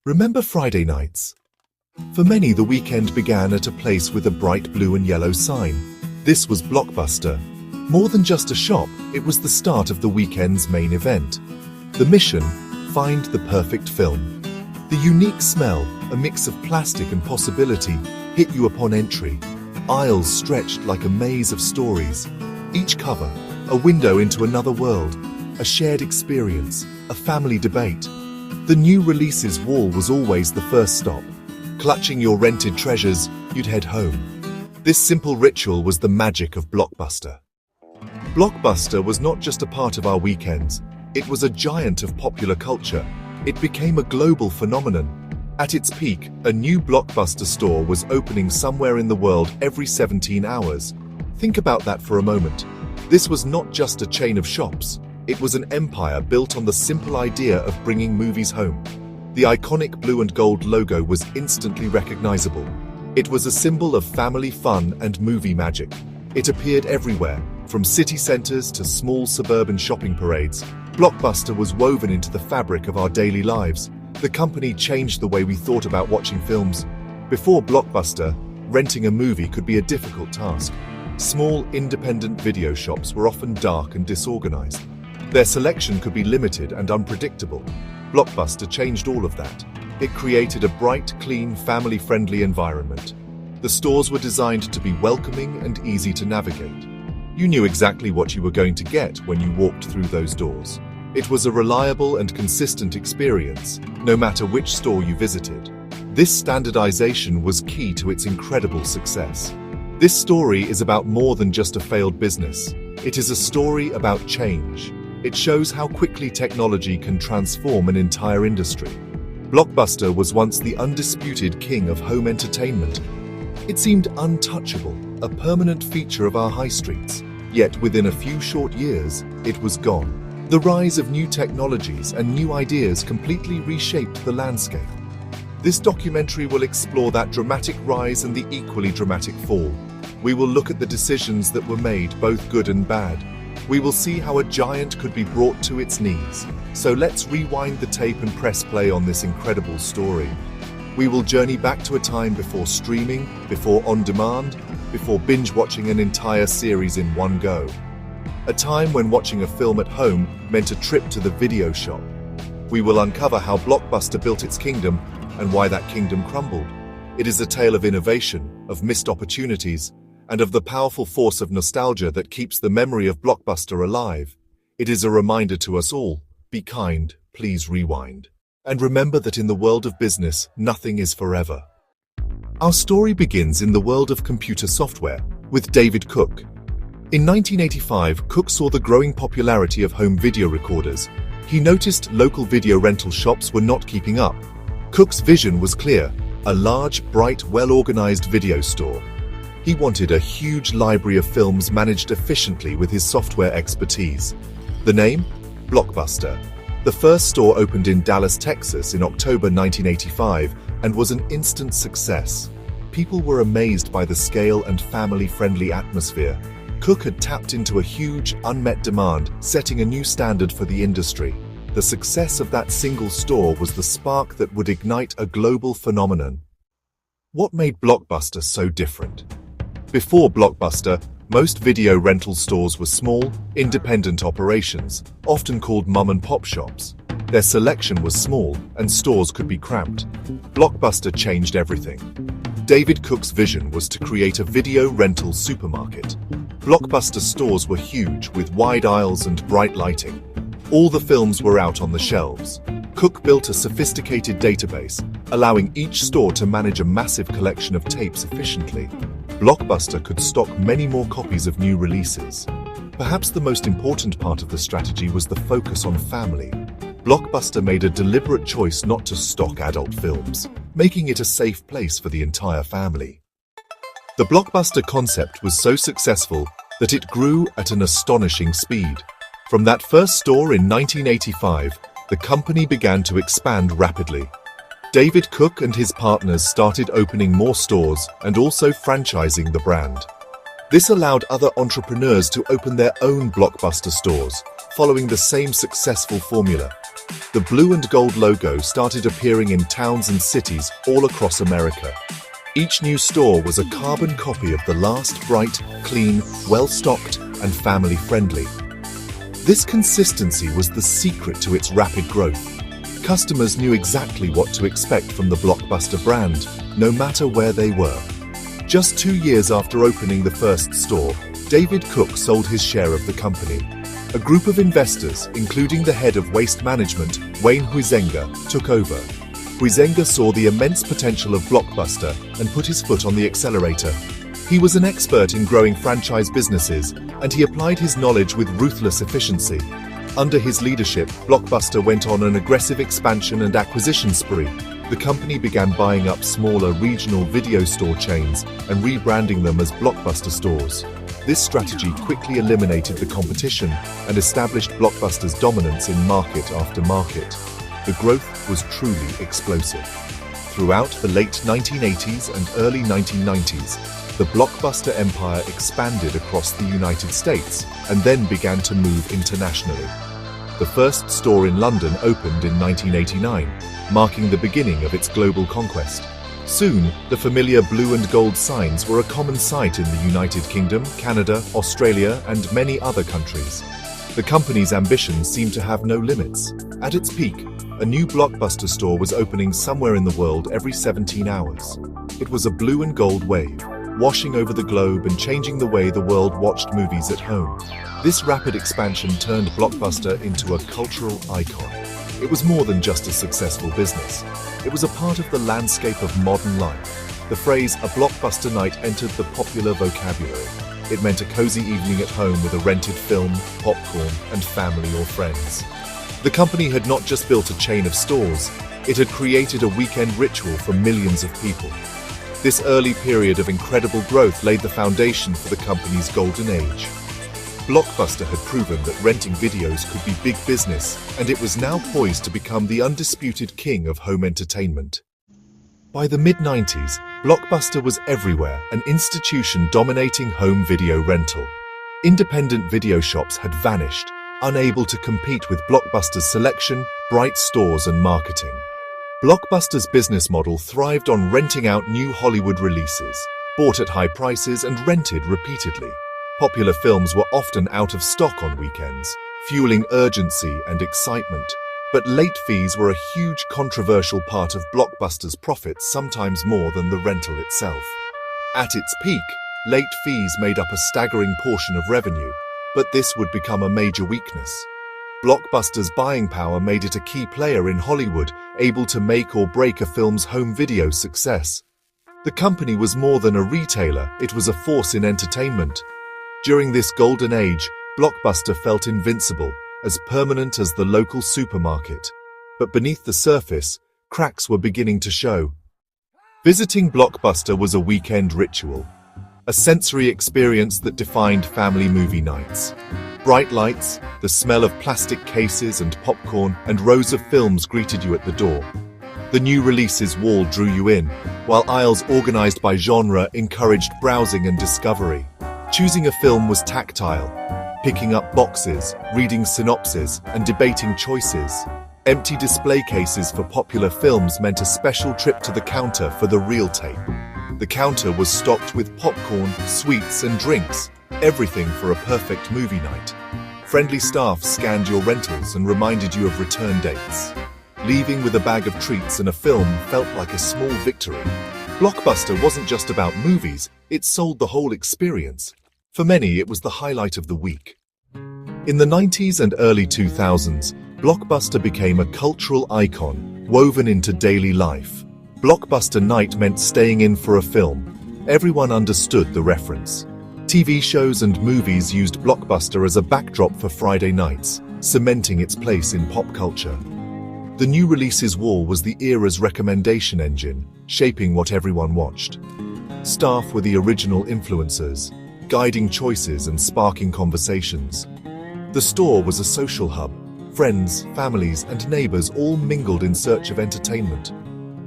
Remember Friday nights? For many, the weekend began at a place with a bright blue and yellow sign. This was Blockbuster. More than just a shop, it was the start of the weekend's main event. The mission: find the perfect film. The unique smell, a mix of plastic and possibility, hit you upon entry. Aisles stretched like a maze of stories. Each cover, a window into another world, a shared experience, a family debate. The new releases wall was always the first stop. Clutching your rented treasures, you'd head home. This simple ritual was the magic of Blockbuster. Blockbuster was not just a part of our weekends, it was a giant of popular culture. It became a global phenomenon. At its peak, a new Blockbuster store was opening somewhere in the world every 17 hours. Think about that for a moment. This was not just a chain of shops. It was an empire built on the simple idea of bringing movies home. The iconic blue and gold logo was instantly recognizable. It was a symbol of family fun and movie magic. It appeared everywhere, from city centers to small suburban shopping parades. Blockbuster was woven into the fabric of our daily lives. The company changed the way we thought about watching films. Before Blockbuster, renting a movie could be a difficult task. Small, independent video shops were often dark and disorganized. Their selection could be limited and unpredictable. Blockbuster changed all of that. It created a bright, clean, family-friendly environment. The stores were designed to be welcoming and easy to navigate. You knew exactly what you were going to get when you walked through those doors. It was a reliable and consistent experience, no matter which store you visited. This standardization was key to its incredible success. This story is about more than just a failed business. It is a story about change. It shows how quickly technology can transform an entire industry. Blockbuster was once the undisputed king of home entertainment. It seemed untouchable, a permanent feature of our high streets. Yet within a few short years, it was gone. The rise of new technologies and new ideas completely reshaped the landscape. This documentary will explore that dramatic rise and the equally dramatic fall. We will look at the decisions that were made, both good and bad. We will see how a giant could be brought to its knees. So let's rewind the tape and press play on this incredible story. We will journey back to a time before streaming, before on-demand, before binge-watching an entire series in one go. A time when watching a film at home meant a trip to the video shop. We will uncover how Blockbuster built its kingdom and why that kingdom crumbled. It is a tale of innovation, of missed opportunities, and of the powerful force of nostalgia that keeps the memory of Blockbuster alive. It is a reminder to us all: be kind, please rewind. And remember that in the world of business, nothing is forever. Our story begins in the world of computer software, with David Cook. In 1985, Cook saw the growing popularity of home video recorders. He noticed local video rental shops were not keeping up. Cook's vision was clear: a large, bright, well-organized video store. He wanted a huge library of films managed efficiently with his software expertise. The name? Blockbuster. The first store opened in Dallas, Texas in October 1985 and was an instant success. People were amazed by the scale and family-friendly atmosphere. Cook had tapped into a huge, unmet demand, setting a new standard for the industry. The success of that single store was the spark that would ignite a global phenomenon. What made Blockbuster so different? Before Blockbuster, most video rental stores were small, independent operations, often called mom-and-pop shops. Their selection was small, and stores could be cramped. Blockbuster changed everything. David Cook's vision was to create a video rental supermarket. Blockbuster stores were huge, with wide aisles and bright lighting. All the films were out on the shelves. Cook built a sophisticated database, allowing each store to manage a massive collection of tapes efficiently. Blockbuster could stock many more copies of new releases. Perhaps the most important part of the strategy was the focus on family. Blockbuster made a deliberate choice not to stock adult films, making it a safe place for the entire family. The Blockbuster concept was so successful that it grew at an astonishing speed. From that first store in 1985, the company began to expand rapidly. David Cook and his partners started opening more stores and also franchising the brand. This allowed other entrepreneurs to open their own Blockbuster stores, following the same successful formula. The blue and gold logo started appearing in towns and cities all across America. Each new store was a carbon copy of the last, bright, clean, well-stocked, and family-friendly. This consistency was the secret to its rapid growth. Customers knew exactly what to expect from the Blockbuster brand, no matter where they were. Just 2 years after opening the first store, David Cook sold his share of the company. A group of investors, including the head of waste management, Wayne Huizenga, took over. Huizenga saw the immense potential of Blockbuster and put his foot on the accelerator. He was an expert in growing franchise businesses, and he applied his knowledge with ruthless efficiency. Under his leadership, Blockbuster went on an aggressive expansion and acquisition spree. The company began buying up smaller regional video store chains and rebranding them as Blockbuster stores. This strategy quickly eliminated the competition and established Blockbuster's dominance in market after market. The growth was truly explosive. Throughout the late 1980s and early 1990s, the Blockbuster empire expanded across the United States and then began to move internationally. The first store in London opened in 1989, marking the beginning of its global conquest. Soon, the familiar blue and gold signs were a common sight in the United Kingdom, Canada, Australia, and many other countries. The company's ambitions seemed to have no limits. At its peak, a new Blockbuster store was opening somewhere in the world every 17 hours. It was a blue and gold wave, washing over the globe and changing the way the world watched movies at home. This rapid expansion turned Blockbuster into a cultural icon. It was more than just a successful business. It was a part of the landscape of modern life. The phrase, "a Blockbuster night," entered the popular vocabulary. It meant a cozy evening at home with a rented film, popcorn, and family or friends. The company had not just built a chain of stores, it had created a weekend ritual for millions of people. This early period of incredible growth laid the foundation for the company's golden age. Blockbuster had proven that renting videos could be big business, and it was now poised to become the undisputed king of home entertainment. By the mid-90s, Blockbuster was everywhere, an institution dominating home video rental. Independent video shops had vanished, unable to compete with Blockbuster's selection, bright stores, and marketing. Blockbuster's business model thrived on renting out new Hollywood releases, bought at high prices and rented repeatedly. Popular films were often out of stock on weekends, fueling urgency and excitement. But late fees were a huge controversial part of Blockbuster's profits, sometimes more than the rental itself. At its peak, late fees made up a staggering portion of revenue, but this would become a major weakness. Blockbuster's buying power made it a key player in Hollywood, able to make or break a film's home video success. The company was more than a retailer, it was a force in entertainment. During this golden age, Blockbuster felt invincible, as permanent as the local supermarket. But beneath the surface, cracks were beginning to show. Visiting Blockbuster was a weekend ritual, a sensory experience that defined family movie nights. Bright lights, the smell of plastic cases and popcorn, and rows of films greeted you at the door. The new releases wall drew you in, while aisles organized by genre encouraged browsing and discovery. Choosing a film was tactile, picking up boxes, reading synopses, and debating choices. Empty display cases for popular films meant a special trip to the counter for the real tape. The counter was stocked with popcorn, sweets, and drinks, everything for a perfect movie night. Friendly staff scanned your rentals and reminded you of return dates. Leaving with a bag of treats and a film felt like a small victory. Blockbuster wasn't just about movies, it sold the whole experience. For many, it was the highlight of the week. In the 90s and early 2000s, Blockbuster became a cultural icon, woven into daily life. Blockbuster night meant staying in for a film. Everyone understood the reference. TV shows and movies used Blockbuster as a backdrop for Friday nights, cementing its place in pop culture. The new releases wall was the era's recommendation engine, shaping what everyone watched. Staff were the original influencers, guiding choices and sparking conversations. The store was a social hub. Friends, families, and neighbors all mingled in search of entertainment.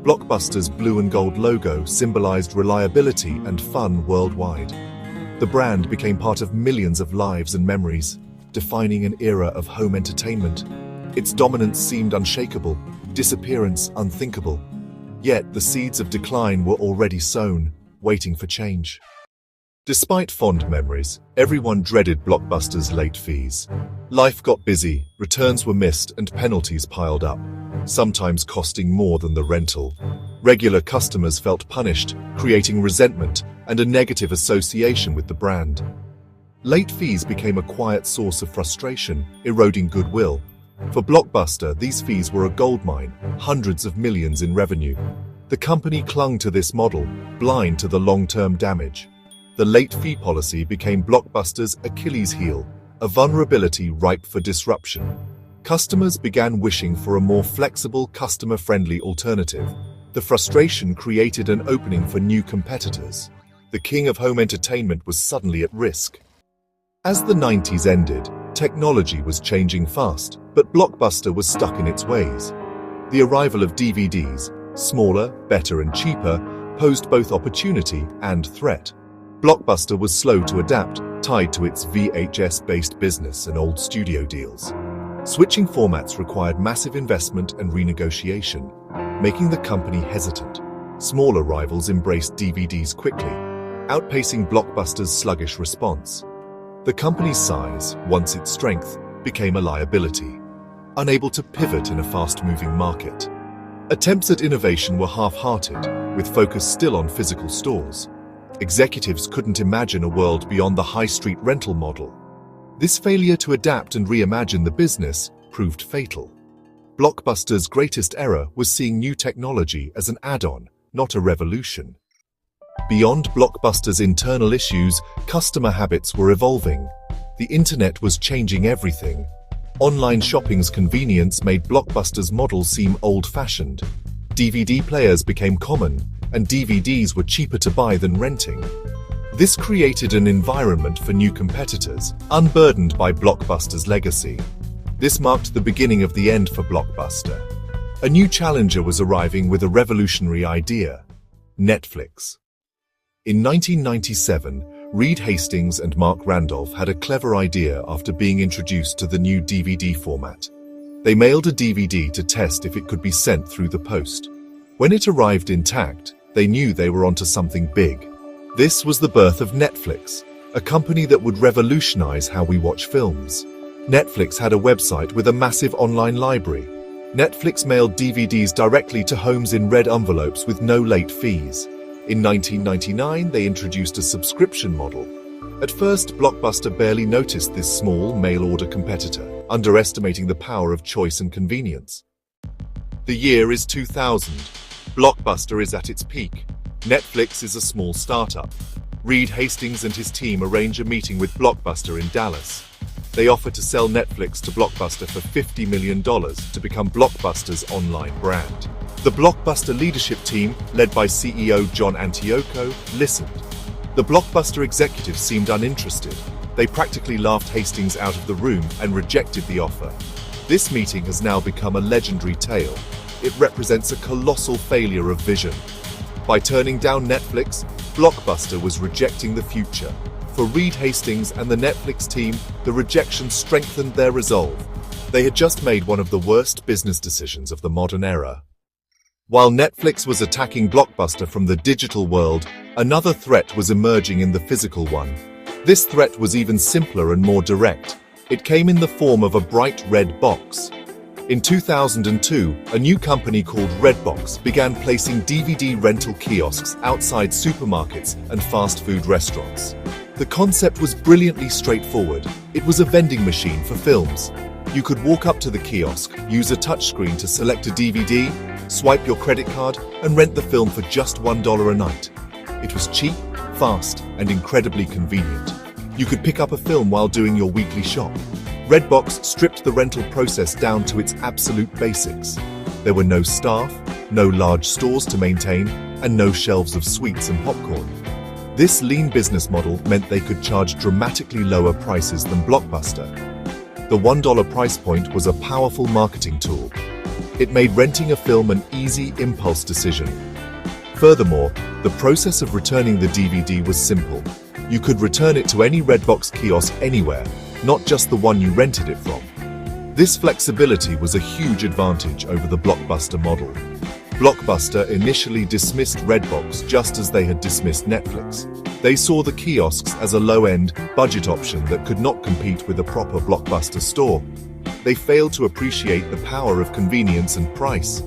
Blockbuster's blue and gold logo symbolized reliability and fun worldwide. The brand became part of millions of lives and memories, defining an era of home entertainment. Its dominance seemed unshakable, disappearance unthinkable. Yet the seeds of decline were already sown, waiting for change. Despite fond memories, everyone dreaded Blockbuster's late fees. Life got busy, returns were missed, and penalties piled up, sometimes costing more than the rental. Regular customers felt punished, creating resentment and a negative association with the brand. Late fees became a quiet source of frustration, eroding goodwill. For Blockbuster, these fees were a goldmine, hundreds of millions in revenue. The company clung to this model, blind to the long-term damage. The late fee policy became Blockbuster's Achilles heel, a vulnerability ripe for disruption. Customers began wishing for a more flexible, customer-friendly alternative. The frustration created an opening for new competitors. The king of home entertainment was suddenly at risk. As the 90s ended, technology was changing fast, but Blockbuster was stuck in its ways. The arrival of DVDs, smaller, better, and cheaper, posed both opportunity and threat. Blockbuster was slow to adapt, tied to its VHS-based business and old studio deals. Switching formats required massive investment and renegotiation, making the company hesitant. Smaller rivals embraced DVDs quickly, outpacing Blockbuster's sluggish response. The company's size, once its strength, became a liability, unable to pivot in a fast-moving market. Attempts at innovation were half-hearted, with focus still on physical stores. Executives couldn't imagine a world beyond the high-street rental model. This failure to adapt and reimagine the business proved fatal. Blockbuster's greatest error was seeing new technology as an add-on, not a revolution. Beyond Blockbuster's internal issues, customer habits were evolving. The internet was changing everything. Online shopping's convenience made Blockbuster's model seem old-fashioned. DVD players became common, and DVDs were cheaper to buy than renting. This created an environment for new competitors, unburdened by Blockbuster's legacy. This marked the beginning of the end for Blockbuster. A new challenger was arriving with a revolutionary idea: Netflix. In 1997, Reed Hastings and Mark Randolph had a clever idea after being introduced to the new DVD format. They mailed a DVD to test if it could be sent through the post. When it arrived intact, they knew they were onto something big. This was the birth of Netflix, a company that would revolutionize how we watch films. Netflix had a website with a massive online library. Netflix mailed DVDs directly to homes in red envelopes with no late fees. In 1999, they introduced a subscription model. At first, Blockbuster barely noticed this small mail-order competitor, underestimating the power of choice and convenience. The year is 2000. Blockbuster is at its peak. Netflix is a small startup. Reed Hastings and his team arrange a meeting with Blockbuster in Dallas. They offer to sell Netflix to Blockbuster for $50 million to become Blockbuster's online brand. The Blockbuster leadership team, led by CEO John Antioco, listened. The Blockbuster executives seemed uninterested. They practically laughed Hastings out of the room and rejected the offer. This meeting has now become a legendary tale. It represents a colossal failure of vision. By turning down Netflix, Blockbuster was rejecting the future. For Reed Hastings and the Netflix team, the rejection strengthened their resolve. They had just made one of the worst business decisions of the modern era. While Netflix was attacking Blockbuster from the digital world, another threat was emerging in the physical one. This threat was even simpler and more direct. It came in the form of a bright red box. In 2002, a new company called Redbox began placing DVD rental kiosks outside supermarkets and fast food restaurants. The concept was brilliantly straightforward. It was a vending machine for films. You could walk up to the kiosk, use a touchscreen to select a DVD, swipe your credit card, and rent the film for just $1 a night. It was cheap, fast, and incredibly convenient. You could pick up a film while doing your weekly shop. Redbox stripped the rental process down to its absolute basics. There were no staff, no large stores to maintain, and no shelves of sweets and popcorn. This lean business model meant they could charge dramatically lower prices than Blockbuster. The $1 price point was a powerful marketing tool. It made renting a film an easy impulse decision. Furthermore, the process of returning the DVD was simple. You could return it to any Redbox kiosk anywhere, not just the one you rented it from. This flexibility was a huge advantage over the Blockbuster model. Blockbuster initially dismissed Redbox just as they had dismissed Netflix. They saw the kiosks as a low-end, budget option that could not compete with a proper Blockbuster store. They failed to appreciate the power of convenience and price.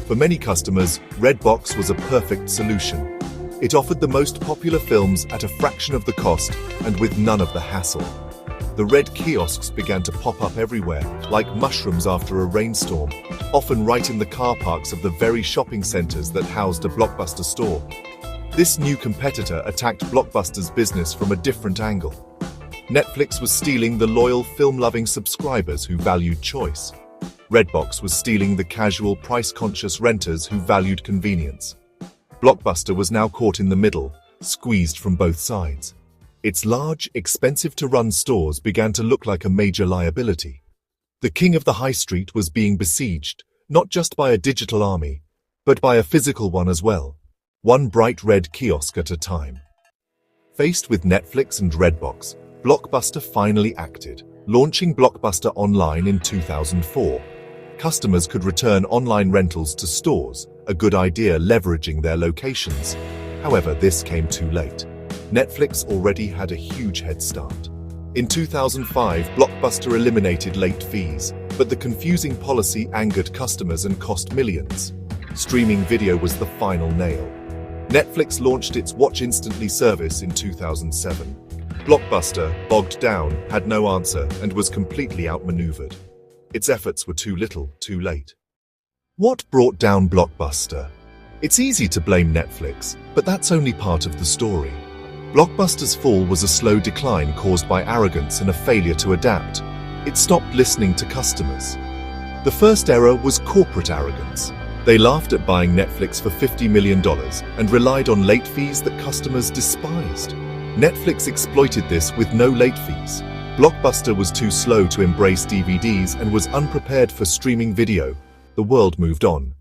For many customers, Redbox was a perfect solution. It offered the most popular films at a fraction of the cost and with none of the hassle. The red kiosks began to pop up everywhere, like mushrooms after a rainstorm, often right in the car parks of the very shopping centers that housed a Blockbuster store. This new competitor attacked Blockbuster's business from a different angle. Netflix was stealing the loyal film-loving subscribers who valued choice. Redbox was stealing the casual, price-conscious renters who valued convenience. Blockbuster was now caught in the middle, squeezed from both sides. Its large, expensive-to-run stores began to look like a major liability. The king of the high street was being besieged, not just by a digital army, but by a physical one as well, one bright red kiosk at a time. Faced with Netflix and Redbox, Blockbuster finally acted, launching Blockbuster Online in 2004. Customers could return online rentals to stores, a good idea leveraging their locations. However, this came too late. Netflix already had a huge head start. In 2005, Blockbuster eliminated late fees, but the confusing policy angered customers and cost millions. Streaming video was the final nail. Netflix launched its Watch Instantly service in 2007. Blockbuster, bogged down, had no answer and was completely outmaneuvered. Its efforts were too little, too late. What brought down Blockbuster? It's easy to blame Netflix, but that's only part of the story. Blockbuster's fall was a slow decline caused by arrogance and a failure to adapt. It stopped listening to customers. The first error was corporate arrogance. They laughed at buying Netflix for $50 million and relied on late fees that customers despised. Netflix exploited this with no late fees. Blockbuster was too slow to embrace DVDs and was unprepared for streaming video. The world moved on.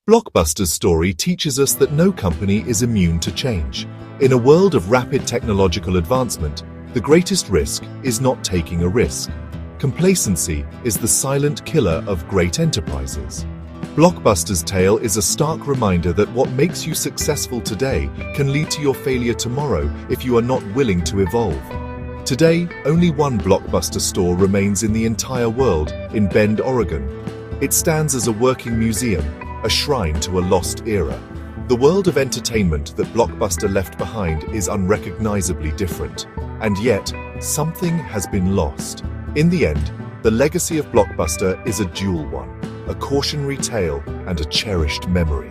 Blockbuster's story teaches us that no company is immune to change. In a world of rapid technological advancement, the greatest risk is not taking a risk. Complacency is the silent killer of great enterprises. Blockbuster's tale is a stark reminder that what makes you successful today can lead to your failure tomorrow if you are not willing to evolve. Today, only one Blockbuster store remains in the entire world, in Bend, Oregon. It stands as a working museum, a shrine to a lost era. The world of entertainment that Blockbuster left behind is unrecognizably different, and yet, something has been lost. In the end, the legacy of Blockbuster is a dual one, a cautionary tale and a cherished memory.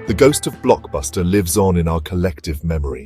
The ghost of Blockbuster lives on in our collective memory.